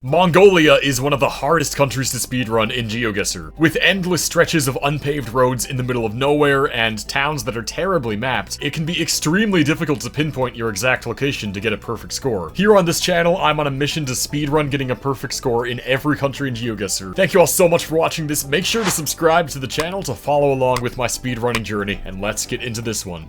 Mongolia is one of the hardest countries to speedrun in GeoGuessr. With endless stretches of unpaved roads in the middle of nowhere and towns that are terribly mapped, it can be extremely difficult to pinpoint your exact location to get a perfect score. Here on this channel, I'm on a mission to speedrun getting a perfect score in every country in GeoGuessr. Thank you all so much for watching this. Make sure to subscribe to the channel to follow along with my speedrunning journey, and let's get into this one.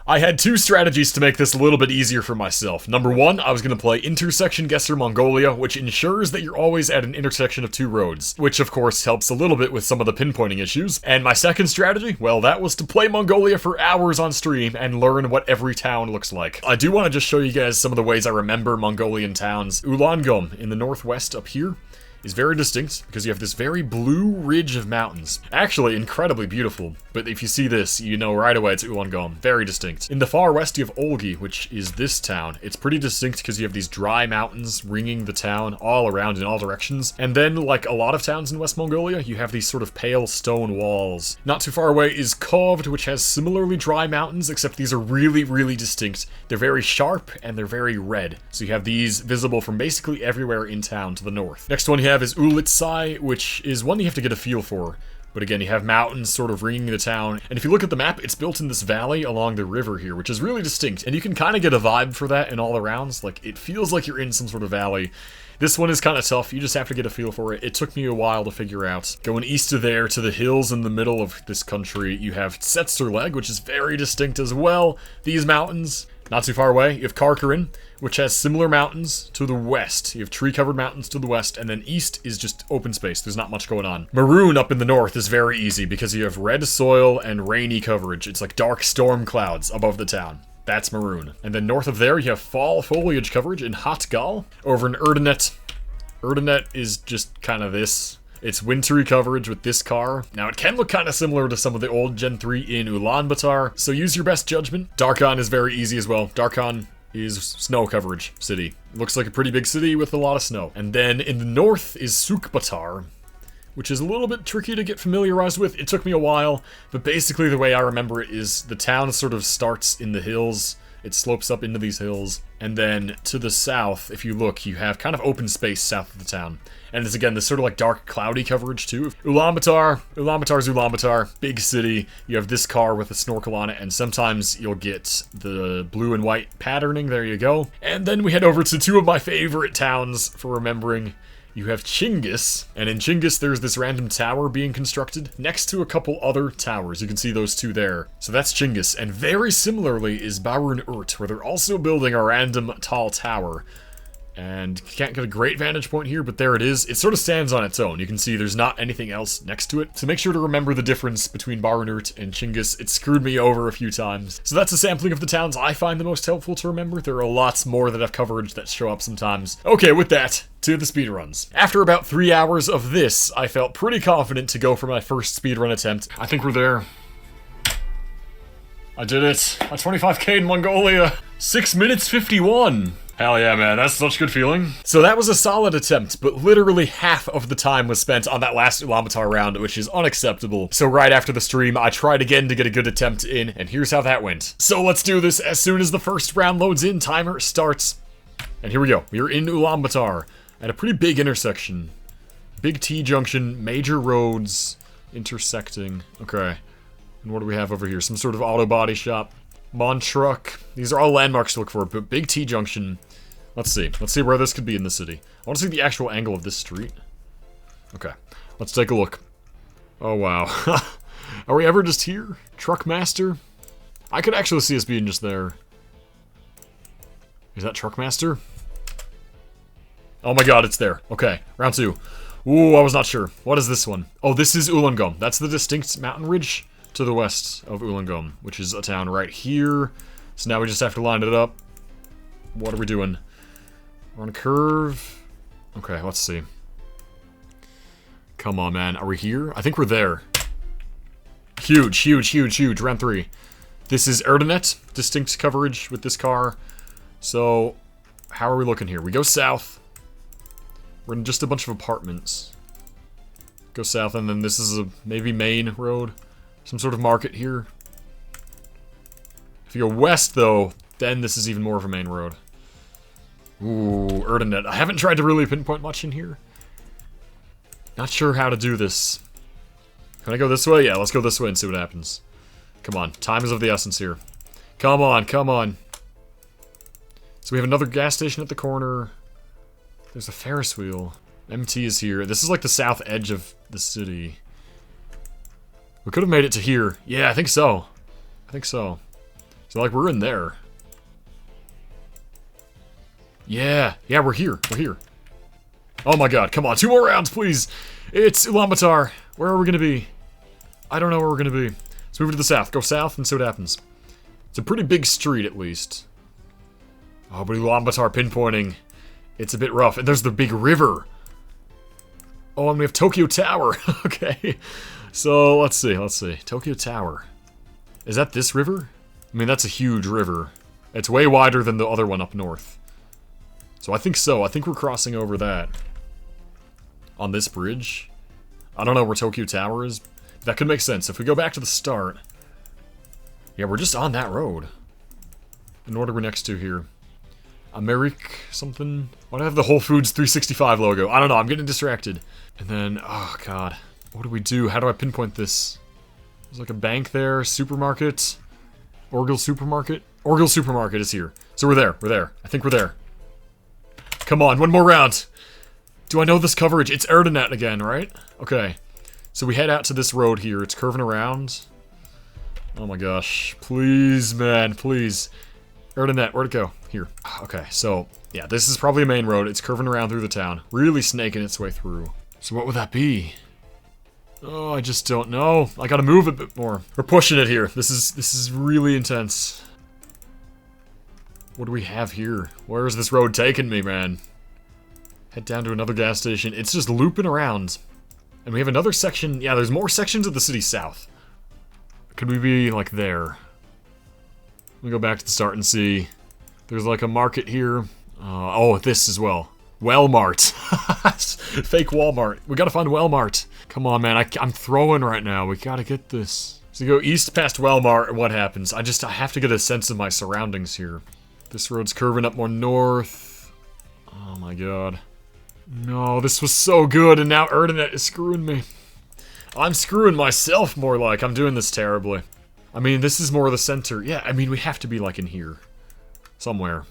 I had two strategies to make this a little bit easier for myself. Number one, I was going to play Intersection Guesser Mongolia, which ensures that you're always at an intersection of two roads, which of course helps a little bit with some of the pinpointing issues. And my second strategy, well, that was to play Mongolia for hours on stream and learn what every town looks like. I do want to just show you guys some of the ways I remember Mongolian towns. Ulaangom in the northwest up here is very distinct because you have this very blue ridge of mountains. Actually, incredibly beautiful, but if you see this, you know right away it's Ulaangom. Very distinct. In the far west, you have Olgi, which is this town. It's pretty distinct because you have these dry mountains ringing the town all around in all directions. And then, like a lot of towns in West Mongolia, you have these sort of pale stone walls. Not too far away is Kovd, which has similarly dry mountains, except these are really, really distinct. They're very sharp and they're very red. So you have these visible from basically everywhere in town to the north. Next one you have is Ulitsai, which is one you have to get a feel for. But again, you have mountains sort of ringing the town. And if you look at the map, it's built in this valley along the river here, which is really distinct. And you can kind of get a vibe for that in all the rounds. Like, it feels like you're in some sort of valley. This one is kind of tough. You just have to get a feel for it. It took me a while to figure out. Going east of there to the hills in the middle of this country, you have Tsetserleg, which is very distinct as well. These mountains. Not too far away, you have Karkarin, which has similar mountains to the west. You have tree-covered mountains to the west, and then east is just open space. There's not much going on. Maroon up in the north is very easy because you have red soil and rainy coverage. It's like dark storm clouds above the town. That's Maroon. And then north of there, you have fall foliage coverage in Hotgal. Over in Erdenet. Erdenet is just kind of this. It's wintry coverage with this car. Now, it can look kind of similar to some of the old Gen 3 in Ulaanbaatar, so use your best judgment. Darkhan is very easy as well. Darkhan is snow coverage city. Looks like a pretty big city with a lot of snow. And then in the north is Sukbatar, which is a little bit tricky to get familiarized with. It took me a while, but basically the way I remember it is the town sort of starts in the hills. It slopes up into these hills, and then to the south, if you look, you have kind of open space south of the town. And it's again this sort of like dark, cloudy coverage too. Ulaanbaatar's Ulaanbaatar, big city. You have this car with a snorkel on it, and sometimes you'll get the blue and white patterning. There you go. And then we head over to two of my favorite towns for remembering. You have Chinggis, and in Chinggis there's this random tower being constructed next to a couple other towers. You can see those two there. So that's Chinggis, and very similarly is Barun-Urt, where they're also building a random tall tower. And you can't get a great vantage point here, but there it is. It sort of stands on its own. You can see there's not anything else next to it. So make sure to remember the difference between Barun-Urt and Chinggis. It screwed me over a few times. So that's a sampling of the towns I find the most helpful to remember. There are lots more that have coverage that show up sometimes. Okay, with that, to the speedruns. After about 3 hours of this, I felt pretty confident to go for my first speedrun attempt. I think we're there. I did it. A 25k in Mongolia. 6 minutes 51. Hell yeah, man, that's such a good feeling. So that was a solid attempt, but literally half of the time was spent on that last Ulaanbaatar round, which is unacceptable. So right after the stream, I tried again to get a good attempt in, and here's how that went. So let's do this. As soon as the first round loads in, timer starts. And here we go. We're in Ulaanbaatar at a pretty big intersection. Big T-junction, major roads intersecting. Okay. And what do we have over here? Some sort of auto body shop. Montruck. These are all landmarks to look for, but big T-junction. Let's see. Let's see where this could be in the city. I want to see the actual angle of this street. Okay. Let's take a look. Oh, wow. Are we ever just here? Truckmaster? I could actually see us being just there. Is that Truckmaster? Oh my god, it's there. Okay. Round two. Ooh, I was not sure. What is this one? Oh, this is Ulaangom. That's the distinct mountain ridge to the west of Ulaangom, which is a town right here. So now we just have to line it up. What are we doing? We're on a curve. Okay, let's see. Come on, man. Are we here? I think we're there. Huge, huge, huge, huge. Round three. This is Erdenet. Distinct coverage with this car. So, how are we looking here? We go south. We're in just a bunch of apartments. Go south, and then this is a maybe main road. Some sort of market here. If you go west, though, then this is even more of a main road. Ooh, Erdenet. I haven't tried to really pinpoint much in here. Not sure how to do this. Can I go this way? Yeah, let's go this way and see what happens. Come on, time is of the essence here. Come on, come on. So we have another gas station at the corner. There's a Ferris wheel. MT is here. This is like the south edge of the city. We could have made it to here. Yeah, I think so. I think so. So, like, we're in there. Yeah. Yeah, we're here. We're here. Oh my god, come on. 2 more rounds, please. It's Ulaanbaatar. Where are we gonna be? I don't know where we're gonna be. Let's move to the south. Go south and see what happens. It's a pretty big street, at least. Oh, but Ulaanbaatar pinpointing. It's a bit rough. And there's the big river. Oh, and we have Tokyo Tower. Okay. So, let's see, let's see. Tokyo Tower. Is that this river? I mean, that's a huge river. It's way wider than the other one up north. So I think so. I think we're crossing over that. On this bridge. I don't know where Tokyo Tower is. That could make sense. If we go back to the start. Yeah, we're just on that road. And what are we next to here? Amerik something? Why do I have the Whole Foods 365 logo? I don't know. I'm getting distracted. And then, oh god. What do we do? How do I pinpoint this? There's like a bank there. Supermarket. Orgel Supermarket. Orgel Supermarket is here. So we're there. We're there. I think we're there. Come on, one more round. Do I know this coverage? It's Erdenet again, right? Okay. So we head out to this road here. It's curving around. Oh my gosh. Please, man, please. Erdenet, where'd it go? Here. Okay, so, yeah, this is probably a main road. It's curving around through the town. Really snaking its way through. So what would that be? Oh, I just don't know. I gotta move a bit more. We're pushing it here. This is really intense. What do we have here? Where is this road taking me, man? Head down to another gas station. It's just looping around. And we have another section. Yeah, there's more sections of the city south. Could we be, like, there? Let me go back to the start and see. There's, like, a market here. Oh, this as well. Walmart. Fake Walmart. We gotta find Walmart. Come on, man. I'm throwing right now. We gotta get this. So you go east past Walmart, and what happens? I have to get a sense of my surroundings here. This road's curving up more north. Oh my god. No, this was so good, and now Erdenet is screwing me. I'm screwing myself more like. I'm doing this terribly. I mean, this is more the center. Yeah, I mean, we have to be like in here. Somewhere.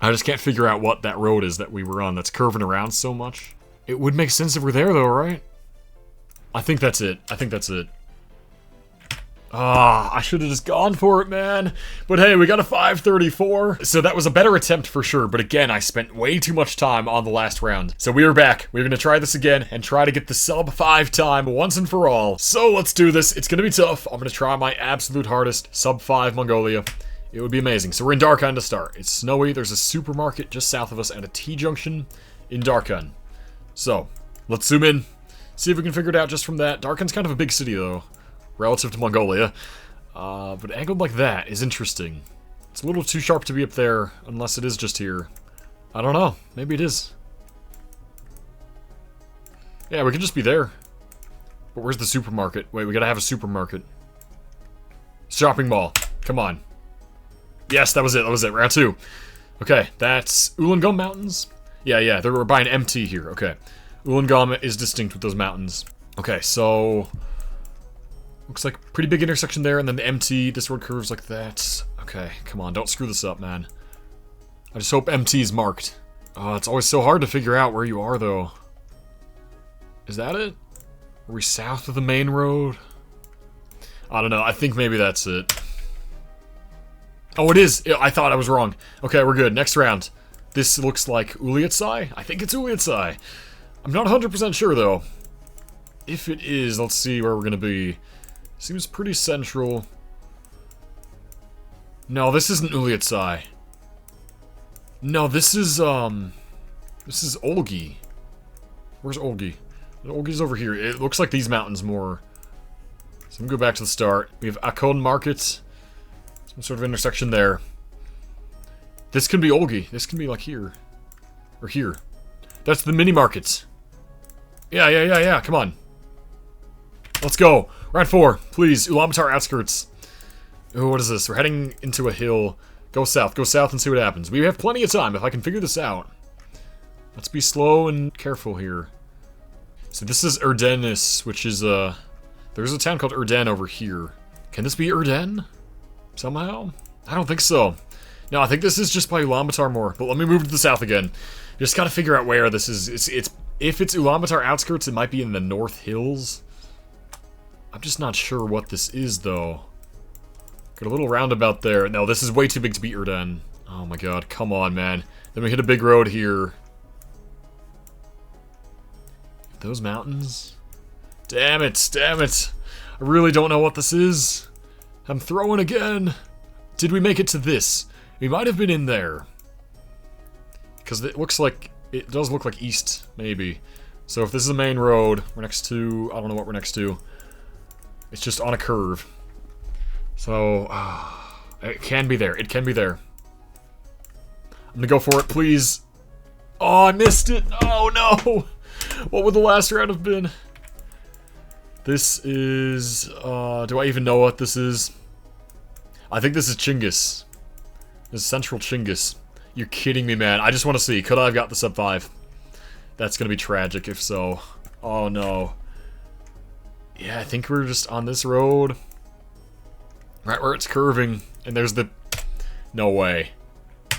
I just can't figure out what that road is that we were on that's curving around so much. It would make sense if we're there though, right? I think that's it. I think that's it. Ah, I should have just gone for it, man. But hey, we got a 534. So that was a better attempt for sure. But again, I spent way too much time on the last round. So we are back. We're going to try this again and try to get the sub 5 time once and for all. So let's do this. It's going to be tough. I'm going to try my absolute hardest. Sub 5 Mongolia. It would be amazing. So we're in Darkhan to start. It's snowy. There's a supermarket just south of us and a T-junction in Darkhan. So, let's zoom in. See if we can figure it out just from that. Darkhan's kind of a big city though. Relative to Mongolia. But angled like that is interesting. It's a little too sharp to be up there, unless it is just here. I don't know. Maybe it is. Yeah, we could just be there. But where's the supermarket? Wait, we gotta have a supermarket. Shopping mall. Come on. Yes, that was it. That was it. Round 2. Okay, that's Ulaangom Mountains. Yeah, we're by an MT here. Okay. Ulaangom is distinct with those mountains. Okay, so... looks like a pretty big intersection there, and then the MT, this road curves like that. Okay, come on, don't screw this up, man. I just hope MT is marked. Oh, it's always so hard to figure out where you are, though. Is that it? Are we south of the main road? I don't know, I think maybe that's it. Oh, it is! I thought I was wrong. Okay, we're good. Next round. This looks like Uliatsai? I think it's Uliatsai. I'm not 100% sure, though. If it is, let's see where we're gonna be. Seems pretty central. No, this isn't Uliatsai. No, this is Olgi. Where's Olgi? Olgi's over here. It looks like these mountains more. So I'm gonna go back to the start. We have Akon Market. Some sort of intersection there. This can be Olgi. This can be like here. Or here. That's the mini markets. Yeah. Come on. Let's go. Round 4. Please. Ulaanbaatar outskirts. Oh, what is this? We're heading into a hill. Go south and see what happens. We have plenty of time if I can figure this out. Let's be slow and careful here. So this is Ardennes, which is, there's a town called Ardennes over here. Can this be Ardennes? Somehow? I don't think so. No, I think this is just by Ulaanbaatar more. But let me move to the south again. Just gotta figure out where this is. If it's Ulaanbaatar outskirts, it might be in the North Hills. I'm just not sure what this is, though. Got a little roundabout there. No, this is way too big to be Ardennes. Oh my god, come on, man. Then we hit a big road here. Those mountains? Damn it, damn it. I really don't know what this is. I'm throwing again. Did we make it to this? We might have been in there. Because it looks like, it does look like east, maybe. So if this is the main road, we're next to, I don't know what we're next to. It's just on a curve. So, it can be there. It can be there. I'm gonna go for it, please. Oh, I missed it. Oh, no. What would the last round have been? This is, do I even know what this is? I think this is Chinggis. This is Central Chinggis. You're kidding me, man. I just want to see. Could I have got the sub 5? That's gonna be tragic if so. Oh, no. Yeah, I think we're just on this road. Right where it's curving, and there's the... No way.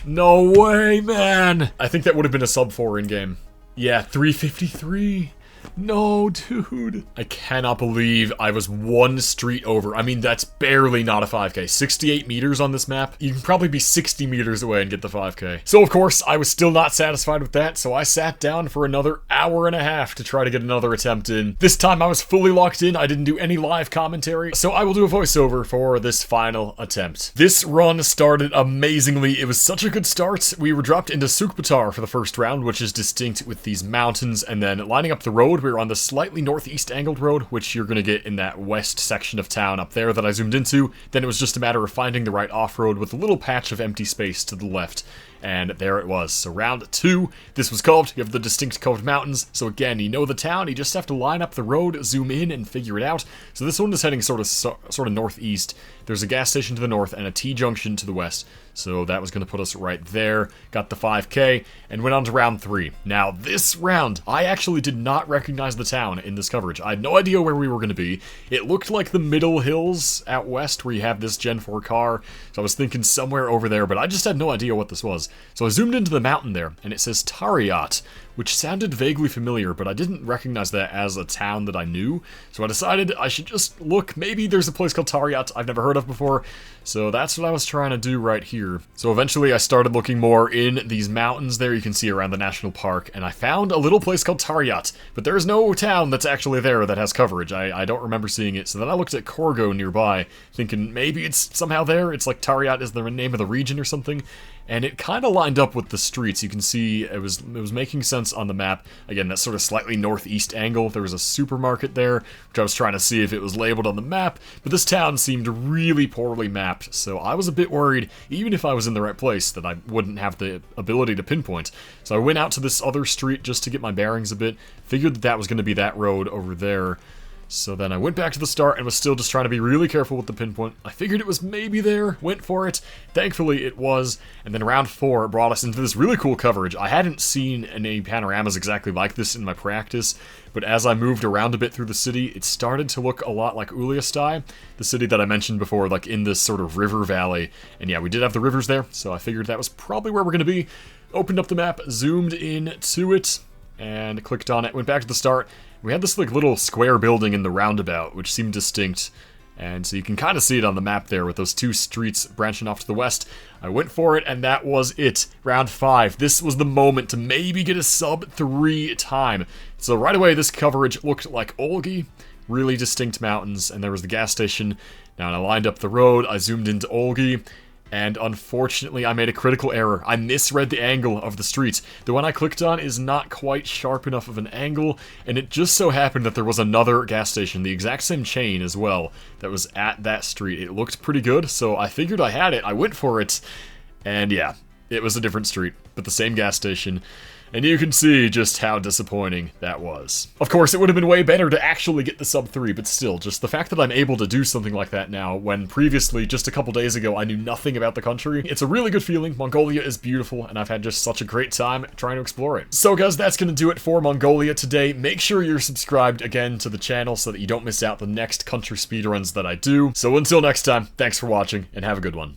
No way, man! I think that would have been a sub 4 in-game. Yeah, 353. No, dude. I cannot believe I was one street over. I mean, that's barely not a 5K. 68 meters on this map. You can probably be 60 meters away and get the 5K. So, of course, I was still not satisfied with that, so I sat down for another hour and a half to try to get another attempt in. This time I was fully locked in. I didn't do any live commentary, so I will do a voiceover for this final attempt. This run started amazingly. It was such a good start. We were dropped into Sukbatar for the first round, which is distinct with these mountains, and then lining up the road, we were on the slightly northeast angled road, which you're gonna get in that west section of town up there that I zoomed into. Then it was just a matter of finding the right off-road with a little patch of empty space to the left. And there it was. So round 2, this was coved. You have the distinct coved mountains. So again, you know the town, you just have to line up the road, zoom in, and figure it out. So this one is heading sort of northeast. There's a gas station to the north and a T-junction to the west. So that was going to put us right there. Got the 5K, and went on to round 3. Now, this round, I actually did not recognize the town in this coverage. I had no idea where we were going to be. It looked like the middle hills out west where you have this Gen 4 car. So I was thinking somewhere over there, but I just had no idea what this was. So I zoomed into the mountain there, and it says Tariat, which sounded vaguely familiar, but I didn't recognize that as a town that I knew. So I decided I should just look. Maybe there's a place called Tariat I've never heard of before. So that's what I was trying to do right here. So eventually I started looking more in these mountains there you can see around the national park, and I found a little place called Tariat, but there's no town that's actually there that has coverage. I don't remember seeing it. So then I looked at Corgo nearby, thinking maybe it's somehow there. It's like Tariat is the name of the region or something. And it kind of lined up with the streets. You can see it was making sense on the map. Again, that sort of slightly northeast angle. There was a supermarket there, which I was trying to see if it was labeled on the map. But this town seemed really poorly mapped, so I was a bit worried, even if I was in the right place, that I wouldn't have the ability to pinpoint. So I went out to this other street just to get my bearings a bit. Figured that that was going to be that road over there. So then I went back to the start and was still just trying to be really careful with the pinpoint. I figured it was maybe there, went for it. Thankfully it was, and then round 4 brought us into this really cool coverage. I hadn't seen any panoramas exactly like this in my practice, but as I moved around a bit through the city, it started to look a lot like Uliastai, the city that I mentioned before, like in this sort of river valley. And yeah, we did have the rivers there, so I figured that was probably where we're going to be. Opened up the map, zoomed in to it, and clicked on it, went back to the start. We had this like little square building in the roundabout, which seemed distinct, and so you can kind of see it on the map there with those 2 streets branching off to the west. I went for it, and that was it. Round 5. This was the moment to maybe get a sub 3 time. So right away, this coverage looked like Olgi, really distinct mountains, and there was the gas station. Now, I lined up the road, I zoomed into Olgi, and unfortunately I made a critical error. I misread the angle of the street. The one I clicked on is not quite sharp enough of an angle, and it just so happened that there was another gas station, the exact same chain as well, that was at that street. It looked pretty good, so I figured I had it. I went for it, and yeah, it was a different street, but the same gas station. And you can see just how disappointing that was. Of course, it would have been way better to actually get the sub 3, but still, just the fact that I'm able to do something like that now, when previously, just a couple days ago, I knew nothing about the country, it's a really good feeling. Mongolia is beautiful, and I've had just such a great time trying to explore it. So guys, that's gonna do it for Mongolia today. Make sure you're subscribed again to the channel so that you don't miss out the next country speedruns that I do. So until next time, thanks for watching, and have a good one.